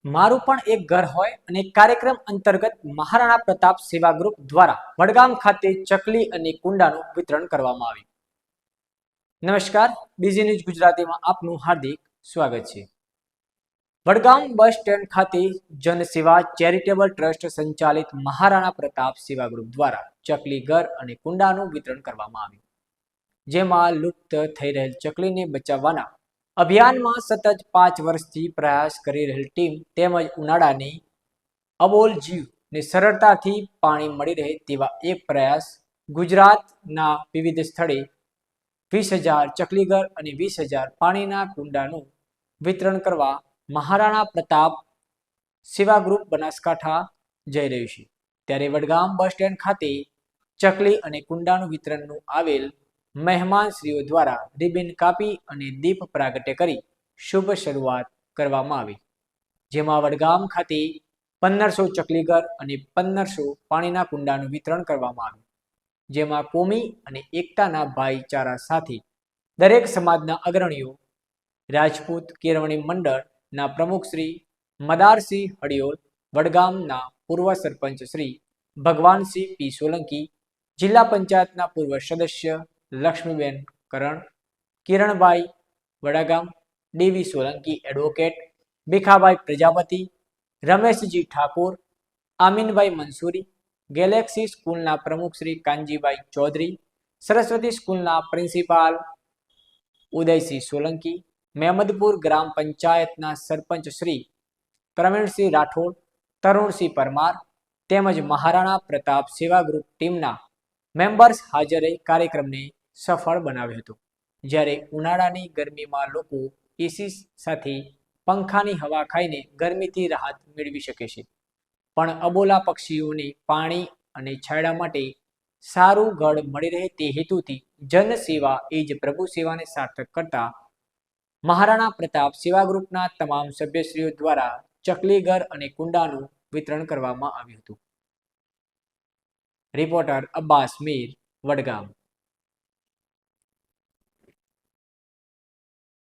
મારું પણ એક ઘર હોય અને કાર્યક્રમ અંતર્ગત મહારાણા પ્રતાપ સેવા ગ્રુપ દ્વારા વડગામ ખાતે ચકલી અને કુંડાનું વિતરણ કરવામાં આવ્યું. નમસ્કાર, બીજી ન્યૂઝ ગુજરાતીમાં આપનું હાર્દિક સ્વાગત છે. વડગામ બસ સ્ટેન્ડ ખાતે જનસેવા ચેરિટેબલ ટ્રસ્ટ સંચાલિત મહારાણા પ્રતાપ સેવા ગ્રુપ દ્વારા ચકલી ઘર અને કુંડાનું વિતરણ કરવામાં આવ્યું, જેમાં લુપ્ત થઈ રહેલ ચકલીને બચાવવાના અભિયાનમાં સતત 5 વર્ષથી પ્રયાસ કરી રહેલ ટીમ તેમજ ઉનાળાની અબોલ જીવને સરળતાથી પાણી મળી રહે તેવા એક પ્રયાસ ગુજરાતના વિવિધ સ્થળે 20,000 ચકલીઘર અને 20,000 પાણીના કુંડાનું વિતરણ કરવા મહારાણા પ્રતાપ સેવા ગ્રુપ બનાસકાંઠા જઈ રહ્યું છે. ત્યારે વડગામ બસ સ્ટેન્ડ ખાતે ચકલી અને કુંડાનું વિતરણનું આવેલ મહેમાનશ્રીઓ દ્વારા રિબિન કાપી અને દીપ પ્રાગટ્ય કરી શુભ શરૂઆત કરવામાં આવી, જેમાં વડગામ ખાતે 1500 ચકલીઘર અને 1500 પાણીના કુંડાનું વિતરણ કરવામાં આવ્યું, જેમાં કોમી અને એકતાના ભાઈચારા સાથે દરેક સમાજના અગ્રણીઓ, રાજપૂત કેળવણી મંડળના પ્રમુખ શ્રી મદારસિંહ હડિયોલ, વડગામના પૂર્વ સરપંચ શ્રી ભગવાનસિંહ પી સોલંકી, જિલ્લા પંચાયતના પૂર્વ સદસ્ય Lakshmiben Karan, Kiranbhai Vadagam, DV Solanki advocate, Bhikhabhai Prajapati, Rameshji Thakor, Aminbhai Mansuri, Galaxy સ્કૂલના પ્રમુખ શ્રી કાનજીભાઈ ચૌધરી, સરસ્વતી સ્કૂલના પ્રિન્સિપાલ ઉદયસિંહ સોલંકી, મહેમદપુર ગ્રામ પંચાયતના સરપંચ શ્રી પ્રવીણસિંહ રાઠોડ, તરુણસિંહ પરમાર તેમજ મહારાણા પ્રતાપ સેવા ગ્રુપ ટીમના મેમ્બર્સ હાજરે કાર્યક્રમને સફળ બનાવ્યો હતો. જ્યારે ઉનાળાની ગરમીમાં લોકો એસી સાથે પંખાની હવા ખાઈને ગરમીથી રાહત મેળવી શકે છે, પણ અબોલા પક્ષીઓને પાણી અને છાંયડા માટે સારું ઘર મળી રહે તે હેતુથી જનસેવા એ જ પ્રભુ સેવાને સાર્થક કરતા મહારાણા પ્રતાપ સેવા ગ્રુપના તમામ સભ્યશ્રીઓ દ્વારા ચકલીઘર અને કુંડાનું વિતરણ કરવામાં આવ્યું હતું. રિપોર્ટર અબ્બાસ મીર, વડગામ.